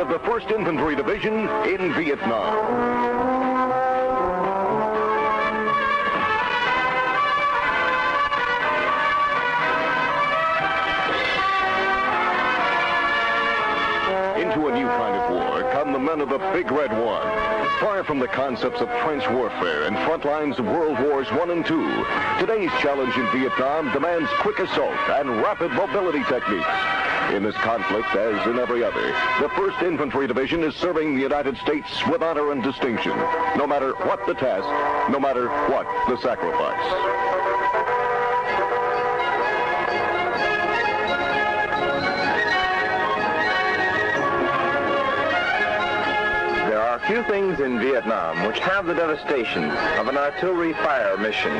of the 1st Infantry Division in Vietnam. Into a new kind of war come the men of the Big Red One. Far from the concepts of trench warfare and front lines of World Wars I and II, today's challenge in Vietnam demands quick assault and rapid mobility techniques. In this conflict, as in every other, the 1st Infantry Division is serving the United States with honor and distinction, no matter what the task, no matter what the sacrifice. Few things in Vietnam which have the devastation of an artillery fire mission.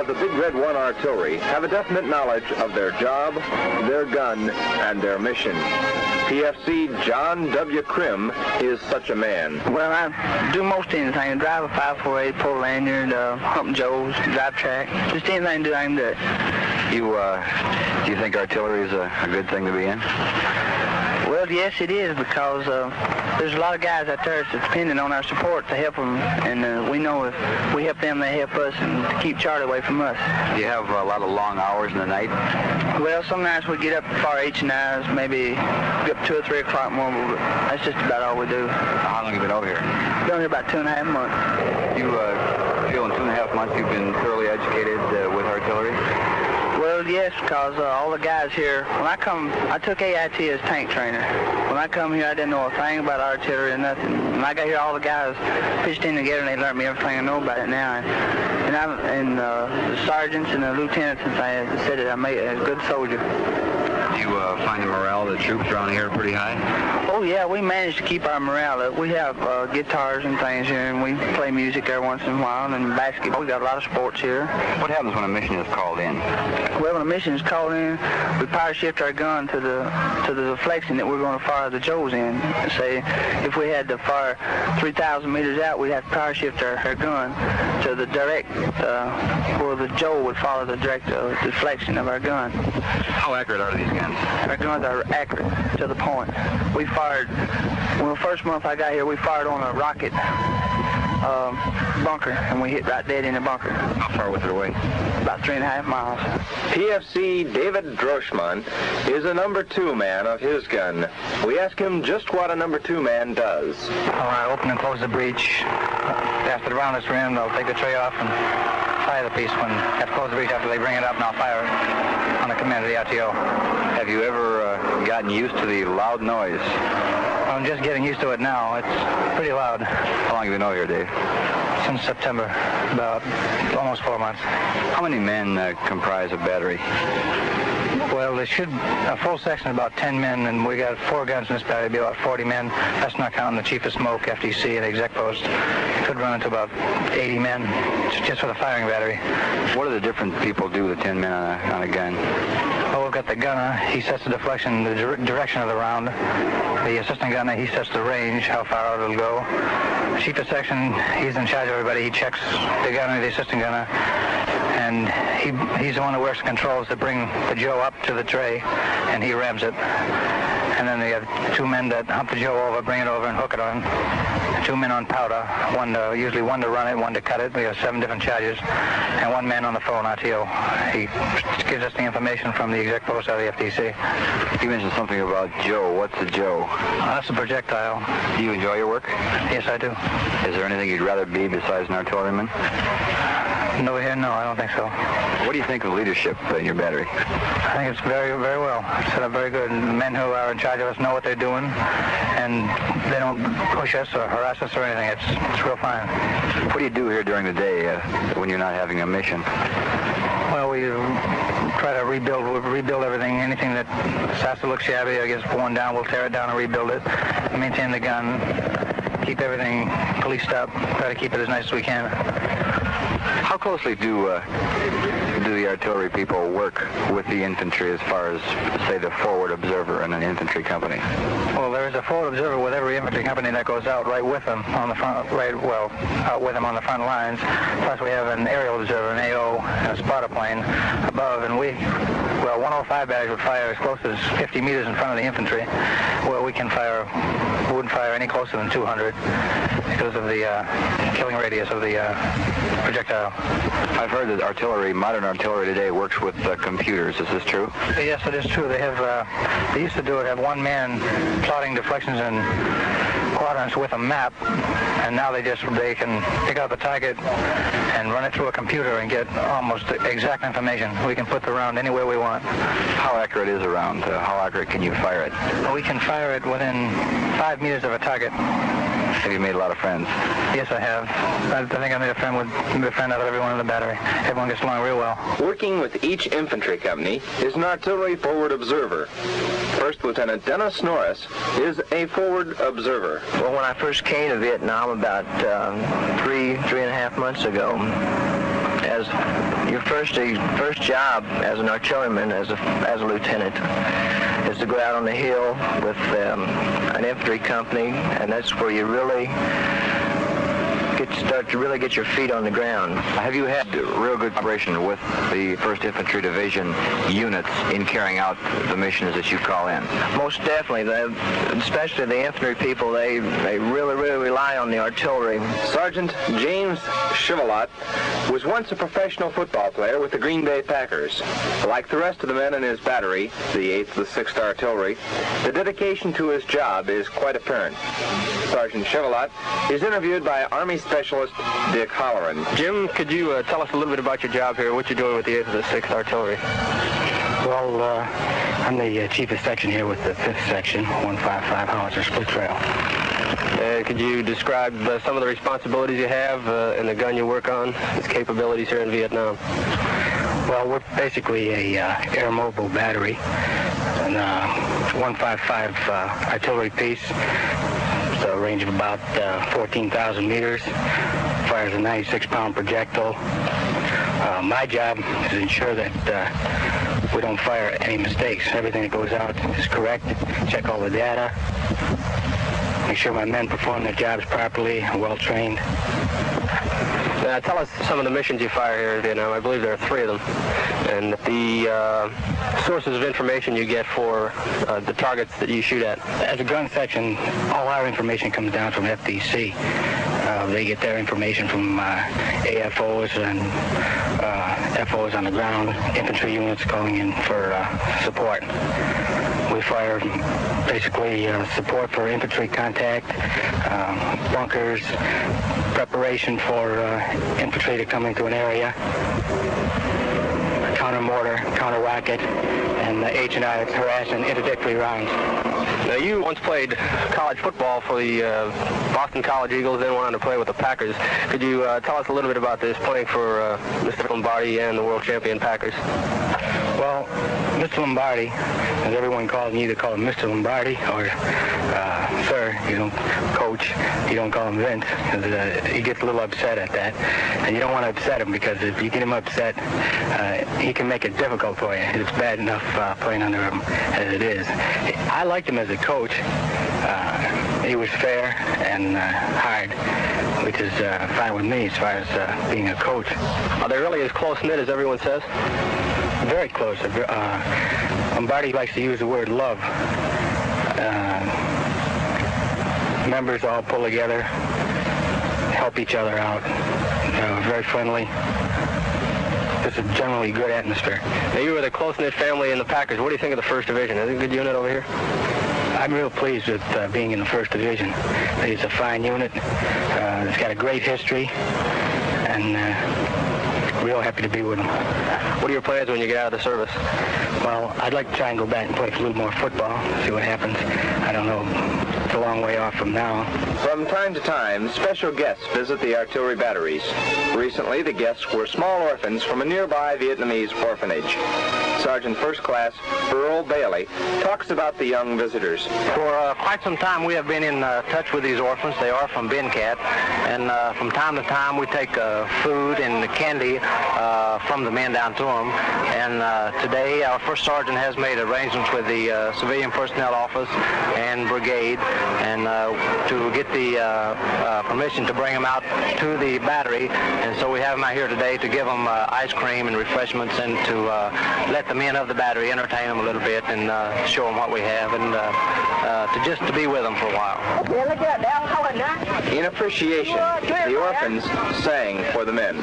The Big Red One artillery have a definite knowledge of their job, their gun, and their mission. PFC John W. Krim is such a man. Well, I do most anything. Drive a 548, pull a lanyard, hump Joe's, drive track. Just anything to do, I can do it. Do you think artillery is a good thing to be in? Well, yes, it is, because there's a lot of guys out there that's depending on our support to help them, and we know if we help them, they help us, and to keep Charlie away from us. Do you have a lot of long hours in the night? Well, some nights we get up far H hours, maybe get up 2 or 3 o'clock more, but that's just about all we do. How long have you been over here? Been here about 2.5 months. You feel in 2.5 months you've been thoroughly educated with artillery? Well, yes, because all the guys here, when I took AIT as tank trainer. When I come here, I didn't know a thing about artillery or nothing. When I got here, all the guys pitched in together, and they learned me everything I know about it now. And the sergeants and the lieutenants and things said that I made a good soldier. Do you find the morale of the troops around here pretty high? Oh, yeah, we managed to keep our morale up. We have guitars and things here, and we play music every once in a while, and basketball. We got a lot of sports here. What happens when a mission is called in? Well, when a mission is called in, we power shift our gun to the deflection that we're going to fire the Joes in. Say, if we had to fire 3,000 meters out, we'd have to power shift our gun to the direct, where the Joe would follow the direct deflection of our gun. How accurate are these guns? Our guns are accurate to the point. We fired, well, the first month I got here, we fired on a rocket bunker, and we hit right dead in the bunker. How far was it away? About 3.5 miles. PFC David Droschman is a number 2 man of his gun. We ask him just what a number 2 man does. I open and close the breech. After the round is rimmed, I'll take the tray off and fire the piece. When I have to close the breech after they bring it up, and I'll fire on the command of the RTO. Have you ever gotten used to the loud noise? I'm just getting used to it now. It's pretty loud. How long have you been over here, Dave? Since September, about almost 4 months. How many men comprise a battery? Well, a full section is about 10 men, and we got 4 guns in this battery, it'd be about 40 men. That's not counting the chief of smoke, FDC, and the exec post. Could run into about 80 men, just for the firing battery. What do the different people do, the 10 men on a gun? Well, we've got the gunner. He sets the deflection, the direction of the round. The assistant gunner, he sets the range, how far out it'll go. The chief of section, he's in charge of everybody. He checks the gunner, the assistant gunner, and he's the one who works the controls that bring the Joe up to the tray, and he rams it. and then they have 2 men that hump the Joe over, bring it over, and hook it on. 2 men on powder, usually one to run it, one to cut it. We have 7 different charges, and 1 man on the phone, RTO. He gives us the information from the exec post of the FTC. You mentioned something about Joe. What's a Joe? That's a projectile. Do you enjoy your work? Yes, I do. Is there anything you'd rather be besides an artilleryman? No, I don't think so. What do you think of leadership in your battery? I think it's very, very well. It's set up very good. Men who are in charge of us know what they're doing, and they don't push us or harass us or anything. It's real fine. What do you do here during the day when you're not having a mission? Well, we try to rebuild everything. Anything that starts to look shabby or gets worn down, we'll tear it down and rebuild it. Maintain the gun, keep everything policed up, try to keep it as nice as we can. How closely do the artillery people work with the infantry as far as, say, the forward observer in an infantry company? Well, there is a forward observer with every infantry company that goes out right with them on the front, out with them on the front lines. Plus, we have an aerial observer, an AO, and a spotter plane above, and 105 batteries would fire as close as 50 meters in front of the infantry, where we wouldn't fire any closer than 200 because of the killing radius of the projectile. I've heard that modern artillery today works with computers. Is this true? Yes, it is true. They used to have 1 man plotting deflections and quadrants with a map, and now they can pick out the target and run it through a computer and get almost exact information. We can put the round anywhere we want. How accurate is a round? How accurate can you fire it? We can fire it within 5 meters of a target. Have you made a lot of friends? Yes, I have. I think I made a friend out of everyone in the battery. Everyone gets along real well. Working with each infantry company is an artillery forward observer. First Lieutenant Dennis Norris is a forward observer. Well, when I first came to Vietnam about 3.5 months ago, as your first job as an artilleryman, as a lieutenant, is to go out on the hill with an infantry company, and that's where you really start to really get your feet on the ground. Have you had real good cooperation with the 1st Infantry Division units in carrying out the missions that you call in? Most definitely. Especially the infantry people, they really, really rely on the artillery. Sergeant James Chivalot was once a professional football player with the Green Bay Packers. Like the rest of the men in his battery, the 8th and 6th Artillery, the dedication to his job is quite apparent. Sergeant Chivalot is interviewed by Army Specialist Dick Holleran. Jim, could you tell us a little bit about your job here, what you're doing with the 8th and the 6th Artillery? Well, I'm the chief of section here with the 5th Section, 155 Howitzer Split Trail. Could you describe some of the responsibilities you have and the gun you work on, its capabilities here in Vietnam? Well, we're basically a air mobile battery, and 155 artillery piece. A range of about 14,000 meters, fires a 96-pound projectile. My job is to ensure that we don't fire any mistakes. Everything that goes out is correct, check all the data, make sure my men perform their jobs properly and well-trained. Tell us some of the missions you fire here in Vietnam. I believe there are 3 of them. And the sources of information you get for the targets that you shoot at. As a gun section, all our information comes down from FDC. They get their information from AFOs and FOs on the ground, infantry units calling in for support. We fire basically support for infantry contact, bunkers, preparation for infantry to come into an area, counter-mortar, counter-rocket, and H&I harass and interdictory rounds. Now, you once played college football for the Boston College Eagles, then went on to play with the Packers. Could you tell us a little bit about this, playing for Mr. Lombardi and the world champion Packers? Well, Mr. Lombardi, as everyone calls him, you either call him Mr. Lombardi or Sir. You don't coach. You don't call him Vince, because he gets a little upset at that. And you don't want to upset him, because if you get him upset, he can make it difficult for you. It's bad enough playing under him as it is. I liked him as a coach. He was fair and hard, which is fine with me as far as being a coach. Are they really as close-knit as everyone says? Very close. Lombardi likes to use the word love. Members all pull together, help each other out. Very friendly. Just a generally good atmosphere. Now, you were the close-knit family in the Packers. What do you think of the first division? Is it a good unit over here? I'm real pleased with being in the first division. It's a fine unit. It's got a great history, and real happy to be with them. What are your plans when you get out of the service? Well, I'd like to try and go back and play a little more football, see what happens. I don't know. It's a long way off from now. From time to time, special guests visit the artillery batteries. Recently, the guests were small orphans from a nearby Vietnamese orphanage. Sergeant First Class Earl Bailey talks about the young visitors. For quite some time, we have been in touch with these orphans. They are from Bencat, and from time to time, we take food and candy from the men down to them. And today, our first sergeant has made arrangements with the Civilian Personnel Office and Brigade, and to get the permission to bring them out to the battery. And so we have them out here today to give them ice cream and refreshments, and to let the men of the battery entertain them a little bit and show them what we have, and to be with them for a while. In appreciation, the orphans sang for the men.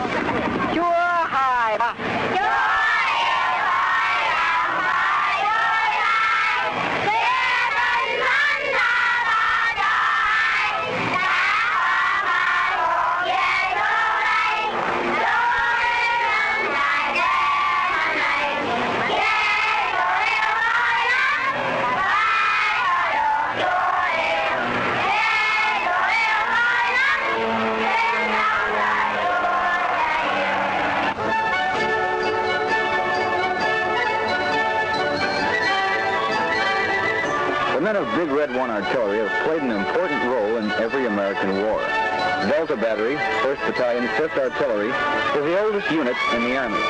The men of Big Red 1 Artillery have played an important role in every American war. Delta Battery, 1st Battalion, 5th Artillery, is the oldest unit in the Army.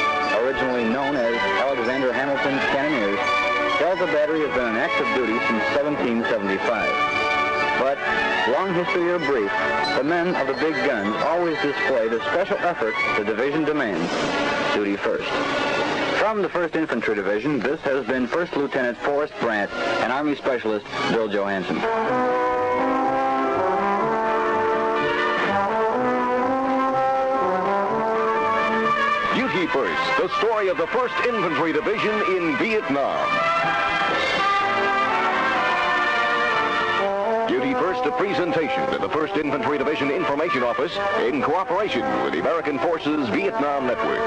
Originally known as Alexander Hamilton's Cannoneers, Delta Battery has been on active duty since 1775. But, long history or brief, the men of the big guns always display the special effort the division demands. Duty first. From the 1st Infantry Division, this has been First Lieutenant Forrest Brandt and Army Specialist Bill Johansson. Duty First, the story of the 1st Infantry Division in Vietnam. Duty First, a presentation to the 1st Infantry Division Information Office in cooperation with the American Forces Vietnam Network.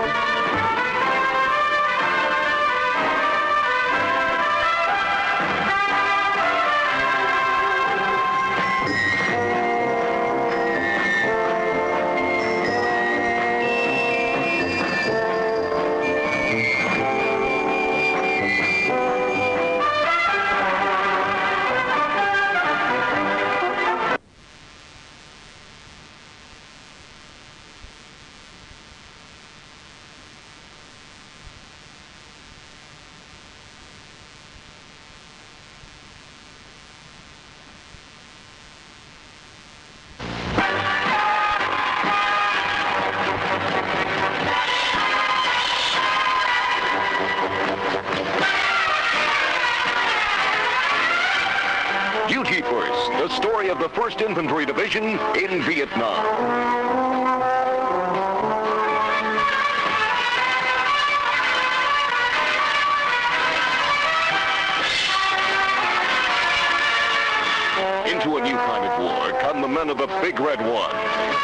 Duty First, the story of the 1st Infantry Division in Vietnam. Into a new kind of war come the men of the Big Red 1.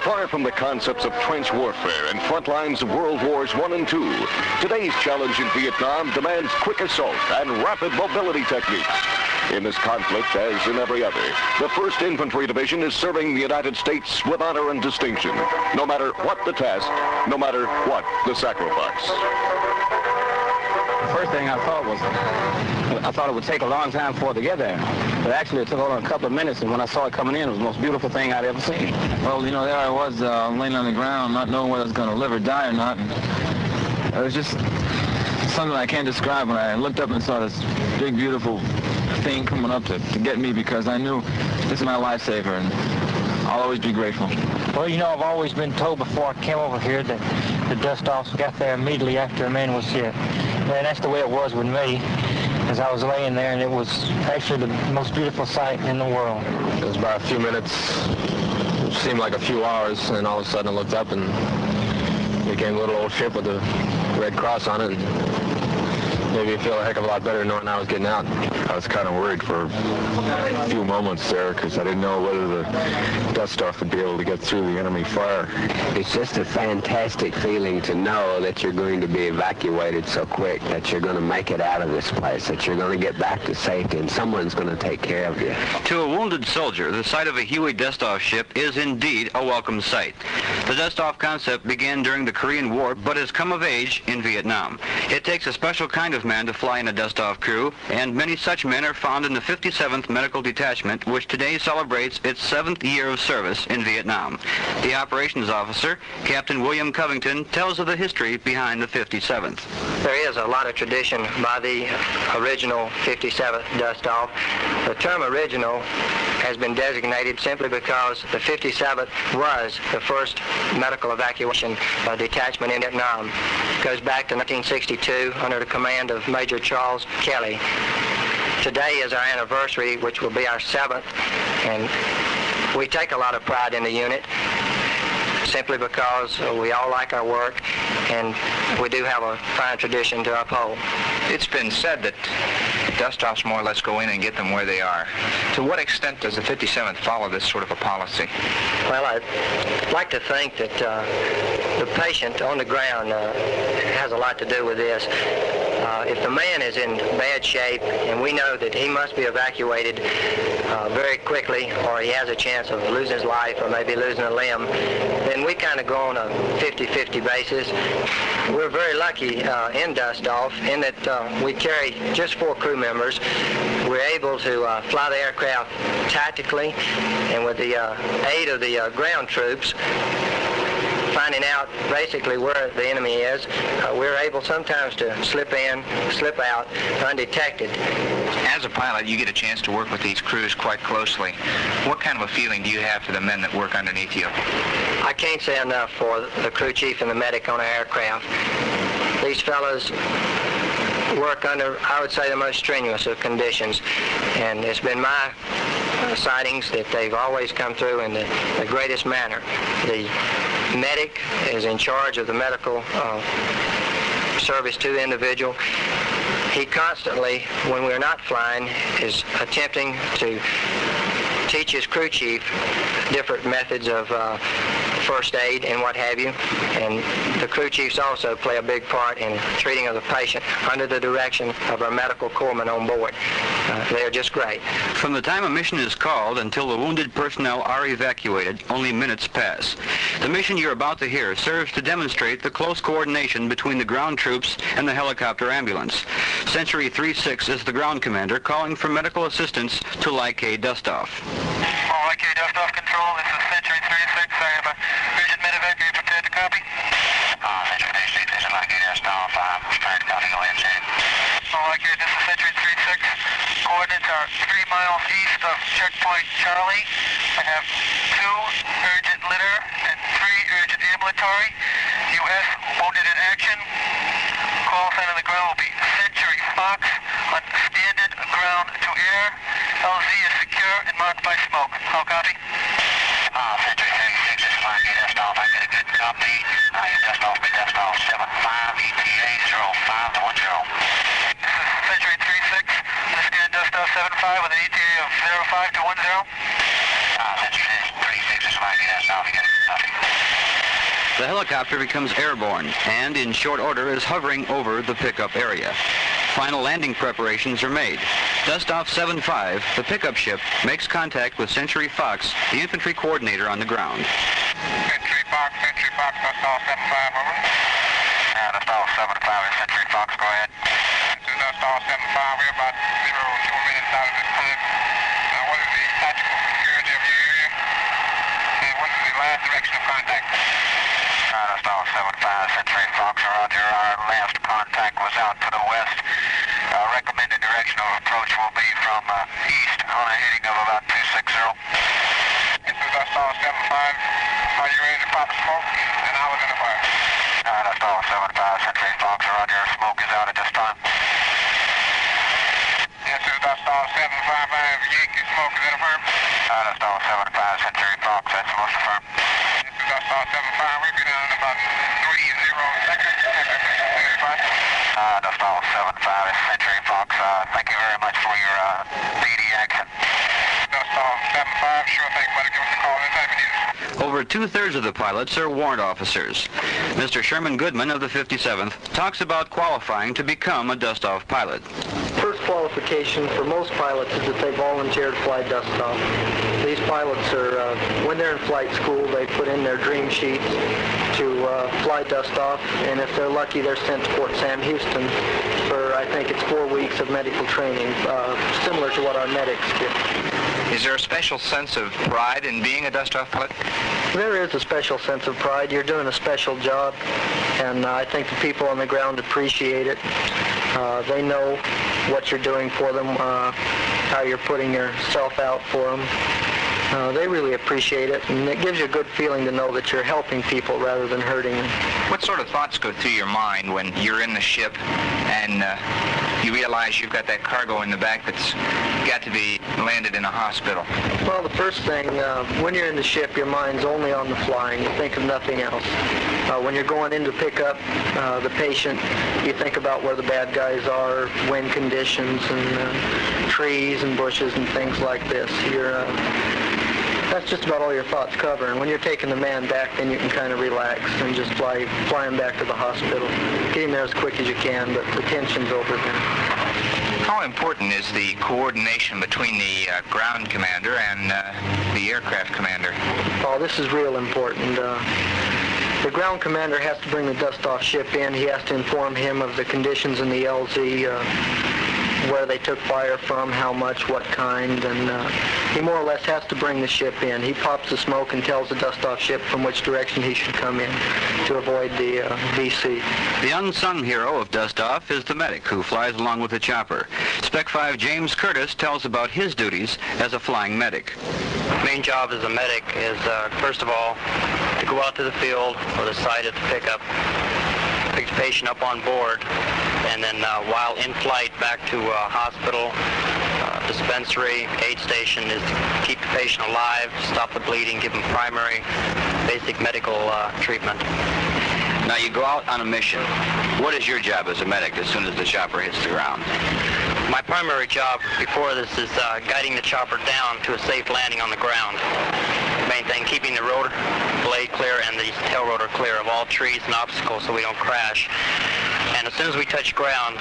Far from the concepts of trench warfare and front lines of World Wars I and II, today's challenge in Vietnam demands quick assault and rapid mobility techniques. In this conflict, as in every other, the 1st Infantry Division is serving the United States with honor and distinction, no matter what the task, no matter what the sacrifice. The first thing I thought it would take a long time for it to get there. But actually, it took only a couple of minutes, and when I saw it coming in, it was the most beautiful thing I'd ever seen. Well, you know, there I was laying on the ground, not knowing whether I was going to live or die or not. And it was just something I can't describe when I looked up and saw this big, beautiful thing coming up to get me, because I knew this is my lifesaver, and I'll always be grateful. Well, you know, I've always been told before I came over here that the dust-offs got there immediately after a man was hit. And that's the way it was with me. as I was laying there, and it was actually the most beautiful sight in the world. It was about a few minutes. It seemed like a few hours, and all of a sudden I looked up and it became a little old ship with a red cross on it. Made me feel a heck of a lot better knowing I was getting out. I was kind of worried for a few moments there because I didn't know whether the dust off would be able to get through the enemy fire. It's just a fantastic feeling to know that you're going to be evacuated so quick, that you're going to make it out of this place, that you're going to get back to safety, and someone's going to take care of you. To a wounded soldier, the sight of a Huey dust-off ship is indeed a welcome sight. The dust-off concept began during the Korean War, but has come of age in Vietnam. It takes a special kind of man to fly in a dust-off crew, and many such men are found in the 57th Medical Detachment, which today celebrates its 7th year of service in Vietnam. The operations officer, Captain William Covington, tells of the history behind the 57th. There is a lot of tradition by the original 57th dust-off. The term original has been designated simply because the 57th was the first medical evacuation detachment in Vietnam. It goes back to 1962 under the command of Major Charles Kelly. Today is our anniversary, which will be our 7th, and we take a lot of pride in the unit simply because we all like our work and we do have a fine tradition to uphold. It's been said that dust-offs more or less go in and get them where they are. To what extent does the 57th follow this sort of a policy? Well, I'd like to think that the patient on the ground has a lot to do with this. If the man is in bad shape and we know that he must be evacuated very quickly, or he has a chance of losing his life or maybe losing a limb, then we kind of go on a 50-50 basis. We're very lucky in dust-off in that we carry just 4 crew members. We're able to fly the aircraft tactically, and with the aid of the ground troops, finding out basically where the enemy is, we're able sometimes to slip in, slip out undetected. As a pilot, you get a chance to work with these crews quite closely. What kind of a feeling do you have for the men that work underneath you? I can't say enough for the crew chief and the medic on our aircraft. These fellows work under, I would say, the most strenuous of conditions, and it's been my sightings that they've always come through in the greatest manner. The medic is in charge of the medical service to the individual. He constantly, when we're not flying, is attempting to teach his crew chief different methods of first aid and what have you. And the crew chiefs also play a big part in treating of the patient under the direction of our medical corpsmen on board. They're just great. From the time a mission is called until the wounded personnel are evacuated, only minutes pass. The mission you're about to hear serves to demonstrate the close coordination between the ground troops and the helicopter ambulance. Century 36 is the ground commander calling for medical assistance to lolcow dust-off. lolcow dust-off control, this is Century 36. I have a urgent medevac. Are you prepared to copy? Century 36, this is lolcow dust-off. I'm prepared to copy. Go ahead, sir. lolcow, this is Century 36. Coordinates are 3 miles east of checkpoint Charlie. I have 2 urgent litter and 3 urgent ambulatory. U.S. wounded in action. Call sign on the ground will be Century Fox on standard ground to air. LZ is secure and marked by smoke. How copy? Century 36, this is lolcow dust-off. I get a good copy. Your dust-off be dust-off 75 ETA 0510. This is Century 36. This is dust-off 75 with an ETA of 05 to 10. Century 36, this is lolcow dust-off. You get a good copy. The helicopter becomes airborne and, in short order, is hovering over the pickup area. Final landing preparations are made. Dust-off 75, the pickup ship, makes contact with Century Fox, the infantry coordinator on the ground. Century Fox, dust-off 75, over. Dust-off 75 is Century Fox, go ahead. This is dust-off 75, we're about 0 minutes out of this time. What is the tactical security of your area? And what is the last direction of contact? Dust-off 75, Century Fox, roger. Our last contact was out to the west. Recommended direction of approach will be from east on a heading of about 260. This is dust-off 75. Are you ready to pop smoke? And I was in the fire. Dust-off 75, Century Fox, roger. Smoke is out at this time. all 75, I have Yankee smoke, is that affirmed? Dust all 75, Century Fox, that's most affirmed. This is Dust all 75, we'll be down in about 30 seconds. Dust all 75, Century Fox, thank you very much for your speedy action. Dust all 75, sure thing, buddy, give us a call anytime you need us. Over two-thirds of the pilots are warrant officers. Mr. Sherman Goodman of the 57th talks about qualifying to become a dust-off pilot. First qualification for most pilots is that they volunteer to fly dust-off. These pilots are, when they're in flight school, they put in their dream sheets to fly dust-off, and if they're lucky, they're sent to Fort Sam Houston for, I think it's 4 weeks of medical training, similar to what our medics get. Is there a special sense of pride in being a dust-off pilot? There is a special sense of pride. You're doing a special job, and I think the people on the ground appreciate it. They know what you're doing for them, how you're putting yourself out for them. They really appreciate it, and it gives you a good feeling to know that you're helping people rather than hurting them. What sort of thoughts go through your mind when you're in the ship and you realize you've got that cargo in the back that's got to be landed in a hospital? Well, the first thing, when you're in the ship, your mind's only on the flying. You think of nothing else. When you're going in to pick up the patient, you think about where the bad guys are, wind conditions, and trees and bushes and things like this. That's just about all your thoughts cover. And when you're taking the man back, then you can kind of relax and just fly him back to the hospital. Get him there as quick as you can, but the tension's over then. How important is the coordination between the ground commander and the aircraft commander? Oh, this is real important. The ground commander has to bring the dust-off ship in. He has to inform him of the conditions in the LZ, where they took fire from, how much, what kind, and he more or less has to bring the ship in. He pops the smoke and tells the dust-off ship from which direction he should come in to avoid the VC. The unsung hero of dust-off is the medic who flies along with the chopper. Spec 5 James Curtis tells about his duties as a flying medic. Main job as a medic is, first of all, to go out to the field or the site at the pickup, pick the patient up on board, and then while in flight back to hospital, dispensary, aid station is to keep the patient alive, stop the bleeding, give them primary, basic medical treatment. Now you go out on a mission. What is your job as a medic as soon as the chopper hits the ground? My primary job before this is guiding the chopper down to a safe landing on the ground. Main thing, keeping the rotor blade clear and the tail rotor clear of all trees and obstacles so we don't crash. And as soon as we touch ground,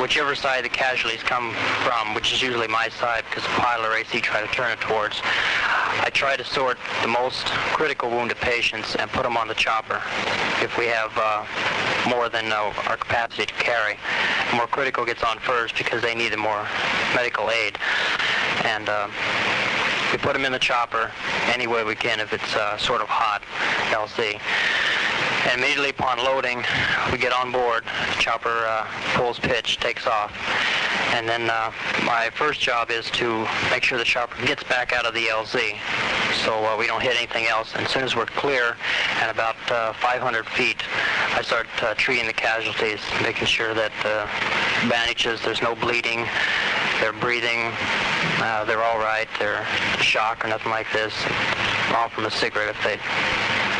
whichever side the casualties come from, which is usually my side because the pilot or AC try to turn it towards, I try to sort the most critical wounded patients and put them on the chopper. If we have more than our capacity to carry, the more critical gets on first because they need the more medical aid. And we put them in the chopper any way we can if it's sort of hot LC. And immediately upon loading, we get on board, the chopper pulls pitch, takes off. And then my first job is to make sure the chopper gets back out of the LZ so we don't hit anything else. And as soon as we're clear at about 500 feet, I start treating the casualties, making sure that bandages, there's no bleeding, they're breathing, they're all right, they're shock or nothing like this. Off from a cigarette if they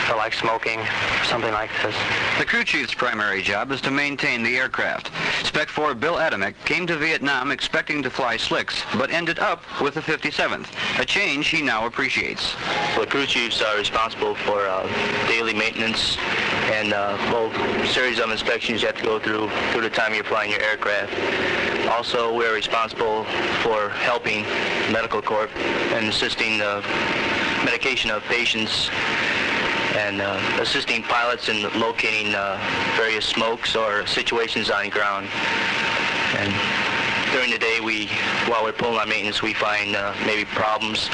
feel like smoking or something like this. The crew chief's primary job is to maintain the aircraft. Spec 4 Bill Adamick came to Vietnam expecting to fly slicks, but ended up with the 57th, a change he now appreciates. Well, crew chiefs are responsible for daily maintenance and whole series of inspections you have to go through the time you're flying your aircraft. Also, we're responsible for helping medical corps and assisting the medication of patients and assisting pilots in locating various smokes or situations on ground. And during the day, while we're pulling on maintenance, we find maybe problems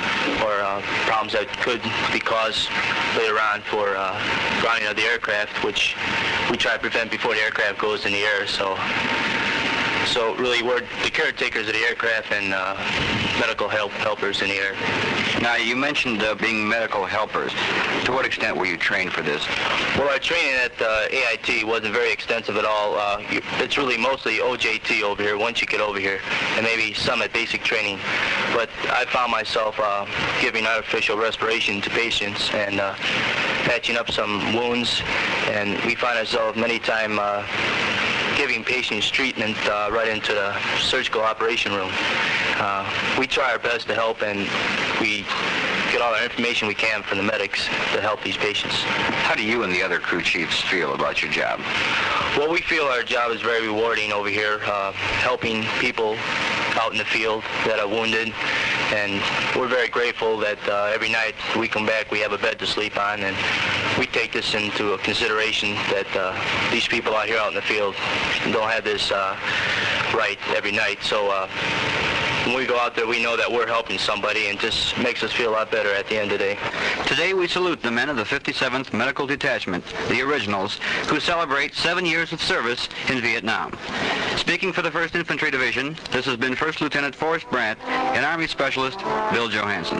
or problems that could be caused later on for grounding of the aircraft, which we try to prevent before the aircraft goes in the air. So So really, we're the caretakers of the aircraft and medical helpers in the air. Now, you mentioned being medical helpers. To what extent were you trained for this? Well, our training at AIT wasn't very extensive at all. It's really mostly OJT over here, once you get over here, and maybe some at basic training. But I found myself giving artificial respiration to patients and patching up some wounds, and we find ourselves many times giving patients treatment right into the surgical operation room. We try our best to help, and we get all the information we can from the medics to help these patients. How do you and the other crew chiefs feel about your job? Well, we feel our job is very rewarding over here, helping people out in the field that are wounded, and we're very grateful that every night we come back we have a bed to sleep on, and we take this into consideration that these people out here out in the field don't have this right every night. So when we go out there, we know that we're helping somebody, and just makes us feel a lot better at the end of the day. Today we salute the men of the 57th Medical Detachment, the originals, who celebrate 7 years of service in Vietnam. Speaking for the 1st Infantry Division, this has been First Lieutenant Forrest Brandt and Army Specialist Bill Johansson.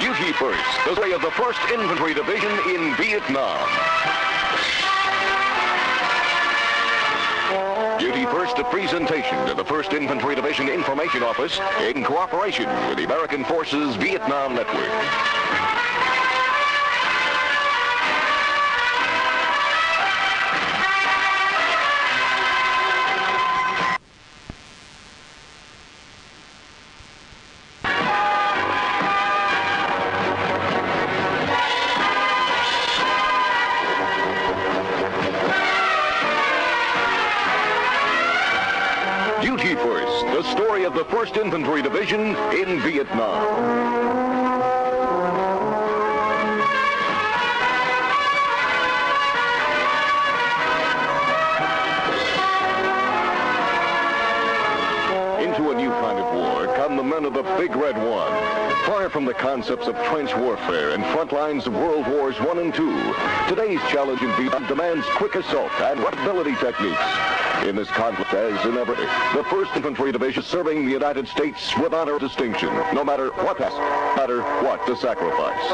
Duty First, the story of the 1st Infantry Division in Vietnam. Duty First, a presentation to the 1st Infantry Division Information Office in cooperation with the American Forces Vietnam Network. Duty First, the story of the 1st Infantry Division in Vietnam. Into a new kind of war come the men of the Big Red One. Far from the concepts of trench warfare and front lines of World Wars I and II, today's challenge in Vietnam demands quick assault and ability techniques. In this conflict, as in every, the 1st Infantry Division is serving the United States with honor and distinction, no matter what task, no matter what the sacrifice.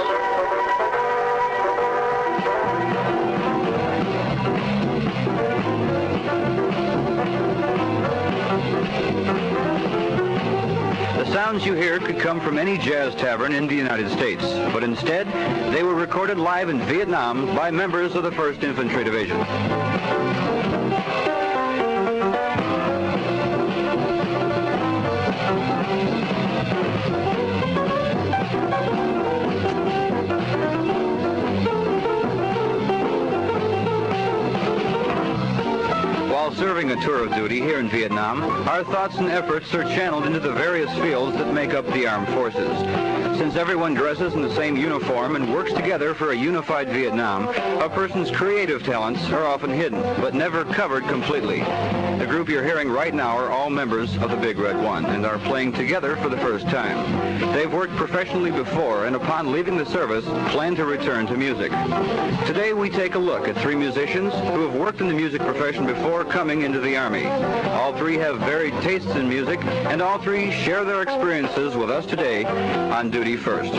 The sounds you hear could come from any jazz tavern in the United States, but instead, they were recorded live in Vietnam by members of the 1st Infantry Division. While serving a tour of duty here in Vietnam, our thoughts and efforts are channeled into the various fields that make up the armed forces. Since everyone dresses in the same uniform and works together for a unified Vietnam, a person's creative talents are often hidden, but never covered completely. The group you're hearing right now are all members of the Big Red One and are playing together for the first time. They've worked professionally before and upon leaving the service, plan to return to music. Today we take a look at 3 musicians who have worked in the music profession before coming into the Army. All 3 have varied tastes in music, and all 3 share their experiences with us today on Duty First.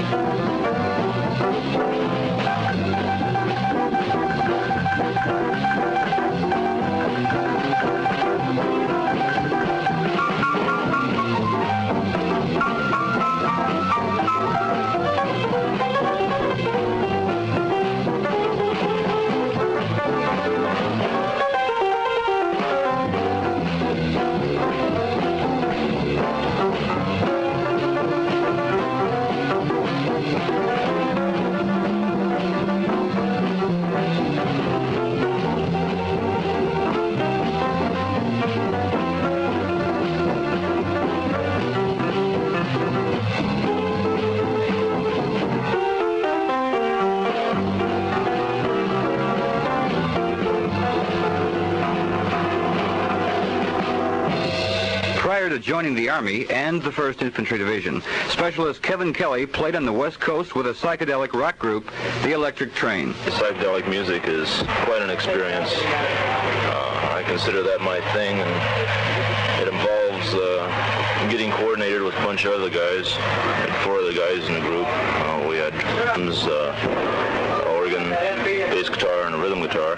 joining the Army and the 1st Infantry Division. Specialist Kevin Kelly played on the West Coast with a psychedelic rock group, the Electric Train. Psychedelic music is quite an experience. I consider that my thing, and it involves getting coordinated with a bunch of other guys. We had 4 other guys in the group. We had drums, organ, bass guitar, and a rhythm guitar.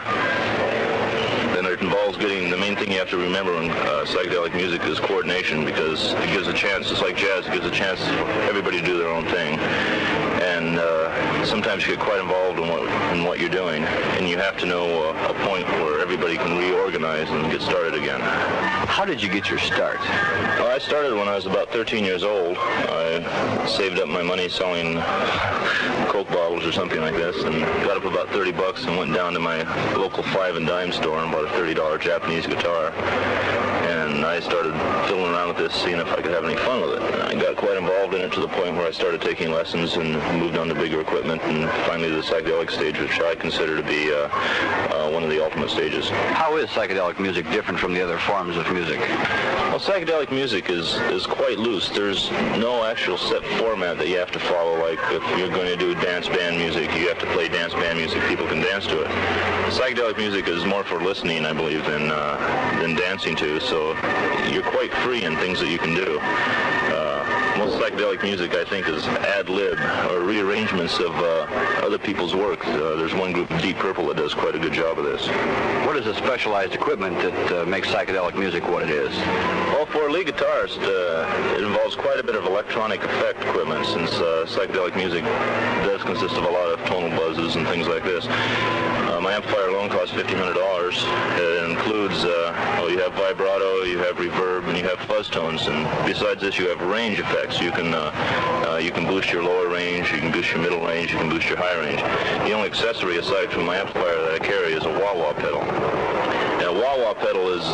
Then it involves getting, the main thing you have to remember in psychedelic music is coordination, because it gives a chance, just like jazz, it gives a chance for everybody to do their own thing. And sometimes you get quite involved in what you're doing, and you have to know a point where everybody can reorganize and get started again. How did you get your start? Well, I started when I was about 13 years old. I saved up my money selling Coke bottles or something like this, and got up about 30 bucks and went down to my local 5 and dime store and bought a $30 Japanese guitar. And I started fiddling around with this, seeing if I could have any fun with it. And I got quite involved in it to the point where I started taking lessons and moved on to bigger equipment, and finally the psychedelic stage, which I consider to be one of the ultimate stages. How is psychedelic music different from the other forms of music? Well, psychedelic music is quite loose. There's no actual set format that you have to follow. Like if you're going to do dance band music, you have to play dance band music. People can dance to it. Psychedelic music is more for listening, I believe, than dancing to. So you're quite free in things that you can do. Most psychedelic music, I think, is ad-lib, or rearrangements of other people's work. There's one group, Deep Purple, that does quite a good job of this. What is the specialized equipment that makes psychedelic music what it is? Well, for a lead guitarist, it involves quite a bit of electronic effect equipment, since psychedelic music does consist of a lot of tonal buzzes and things like this. My amplifier alone costs $1,500. It includes, you have vibrato, you have reverb, and you have fuzz tones. And besides this, you have range effects. You can boost your lower range, you can boost your middle range, you can boost your high range. The only accessory aside from my amplifier that I carry is a wah-wah pedal. And a wah-wah pedal is,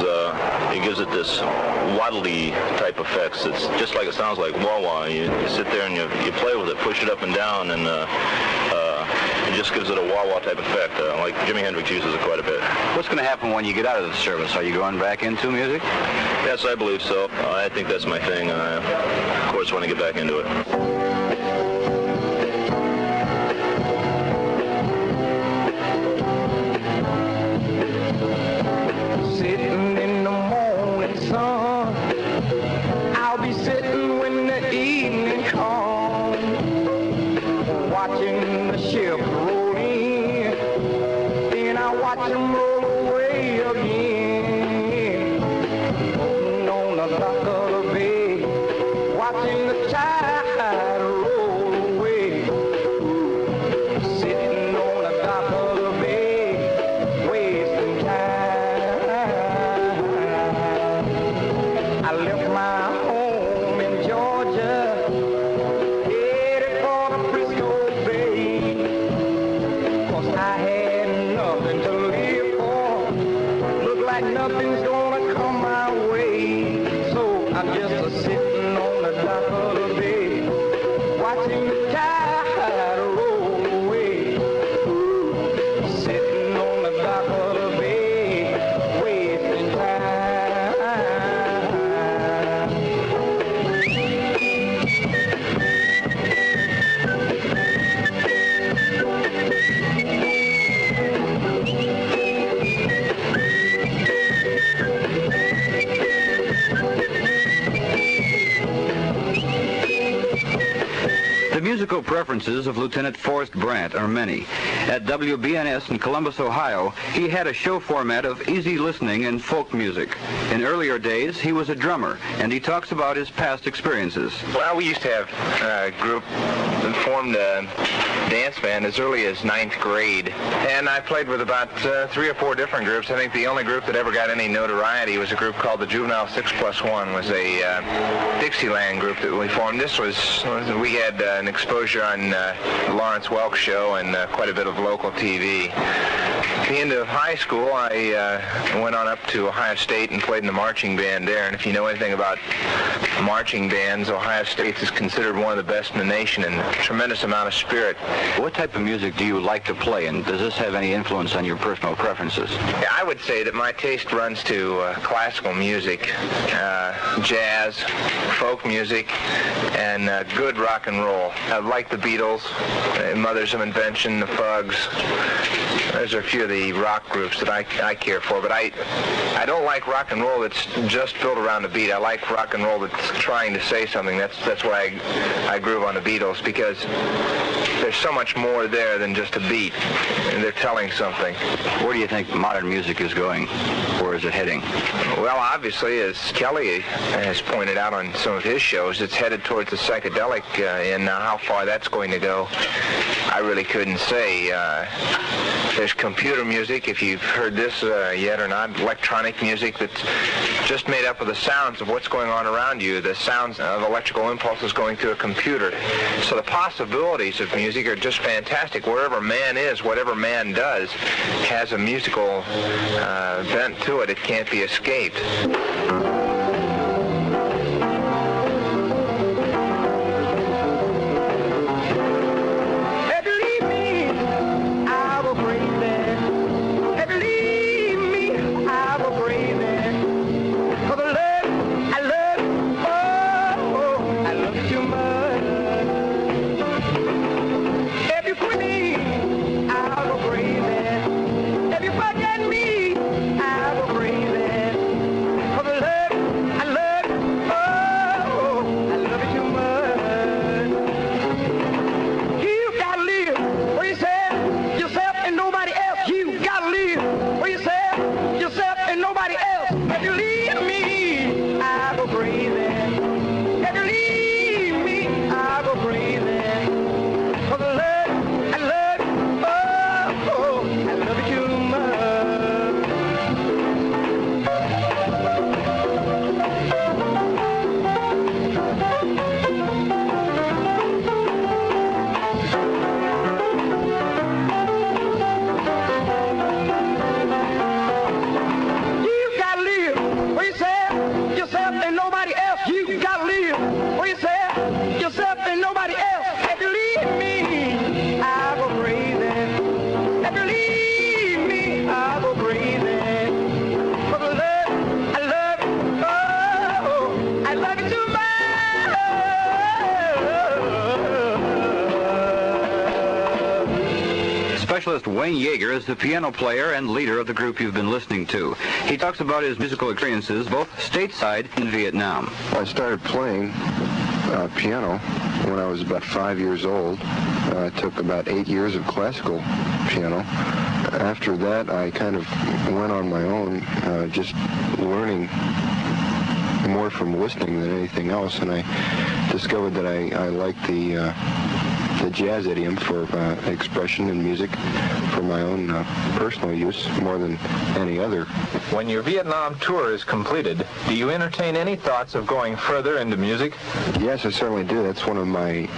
it gives it this waddly type effects. It's just like it sounds like wah-wah. You sit there and you play with it, push it up and down, and it just gives it a wah-wah type effect, like Jimi Hendrix uses it quite a bit. What's going to happen when you get out of the service? Are you going back into music? Yes, I believe so. I think that's my thing. Of course, want to get back into it. Sitting in the morning sun, I'll be sitting when the evening comes, watching the ship roll in, then I watch them roll away again. Floating on the dock of the bay, watching the tide roll away. Sitting on the dock of the bay, wasting time. I left my home in Georgia, headed for the Frisco Bay, 'cause I had nothing to live for. Look like nothing's gonna come my way. So I'm just sitting on the dock of the bay, watching the tide roll away. Sitting on the dock of the bay, wasting time. The musical preferences of Lieutenant Forrest Brandt are many. At WBNS in Columbus, Ohio, he had a show format of easy listening and folk music. In earlier days, he was a drummer, and he talks about his past experiences. Well, we used to have a group that formed a dance band as early as 9th grade. And I played with about 3 or 4 different groups. I think the only group that ever got any notoriety was a group called the Juvenile 6+1, was a Dixieland group that we formed. We had an exposure on the Lawrence Welk show and quite a bit of local TV. the end of high school, I went on up to Ohio State and played in the marching band there. And if you know anything about marching bands, Ohio State is considered one of the best in the nation and a tremendous amount of spirit. What type of music do you like to play, and does this have any influence on your personal preferences? Yeah, I would say that my taste runs to classical music, jazz, folk music, and good rock and roll. I like the Beatles, Mothers of Invention, the Fugs. Those are a few of the rock groups that I care for, but I don't like rock and roll that's just built around the beat. I like rock and roll that's trying to say something. That's why I groove on the Beatles, because there's so much more there than just a beat, and they're telling something. Where do you think modern music is going? Where is it heading? Well, obviously, as Kelly has pointed out on some of his shows, it's headed towards the psychedelic, and how far that's going to go, I really couldn't say. There's computer music, if you've heard this yet or not, electronic music that's just made up of the sounds of what's going on around you, the sounds of electrical impulses going through a computer. So the possibilities of music are just fantastic. Wherever man is, whatever man does, has a musical bent to it. It can't be escaped. Specialist Wayne Yeager is the piano player and leader of the group you've been listening to. He talks about his musical experiences both stateside in Vietnam. I started playing piano when I was about 5 years old. I took about 8 years of classical piano. After that, I kind of went on my own, just learning more from listening than anything else, and I discovered that I liked the jazz idiom for expression in music for my own personal use more than any other. When your Vietnam tour is completed, do you entertain any thoughts of going further into music? Yes, I certainly do. That's one of my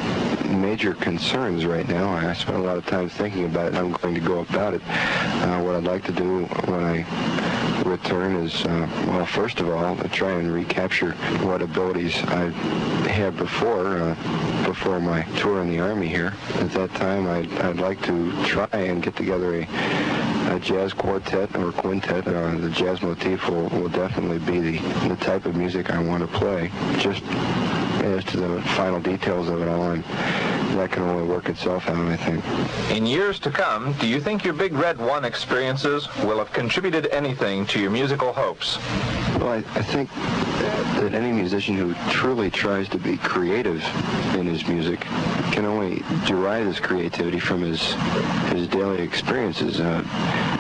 major concerns right now. I spent a lot of time thinking about it, and I'm going to go about it. What I'd like to do when I return is, well, first of all, try and recapture what abilities I had before my tour in the Army here. At that time, I'd like to try and get together a jazz quartet or quintet. The jazz motif will definitely be the type of music I want to play. Just as to the final details of it all, and that can only work itself out, I think. In years to come, do you think your Big Red One experiences will have contributed anything to your musical hopes? Well, I think that any musician who truly tries to be creative in his music can only derive his creativity from his daily experiences.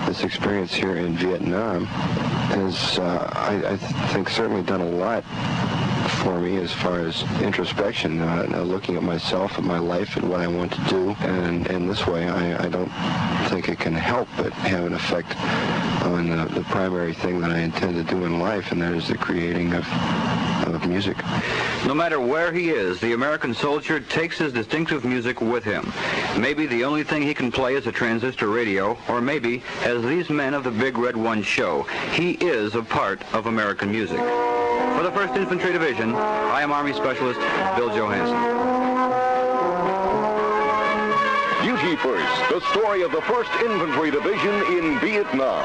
This experience here in Vietnam has, I think, certainly done a lot for me as far as introspection, looking at myself and my life and what I want to do, and in this way I don't think it can help but have an effect on the primary thing that I intend to do in life, and that is the creating of of music. No matter where he is, the American soldier takes his distinctive music with him. Maybe the only thing he can play is a transistor radio, or maybe, as these men of the Big Red One show, he is a part of American music. For the 1st Infantry Division, I am Army Specialist Bill Johansson. Duty First, the story of the 1st Infantry Division in Vietnam.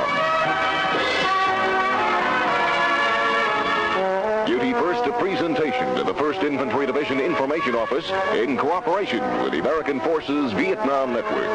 Duty First, a presentation to the 1st Infantry Division Information Office in cooperation with the American Forces Vietnam Network.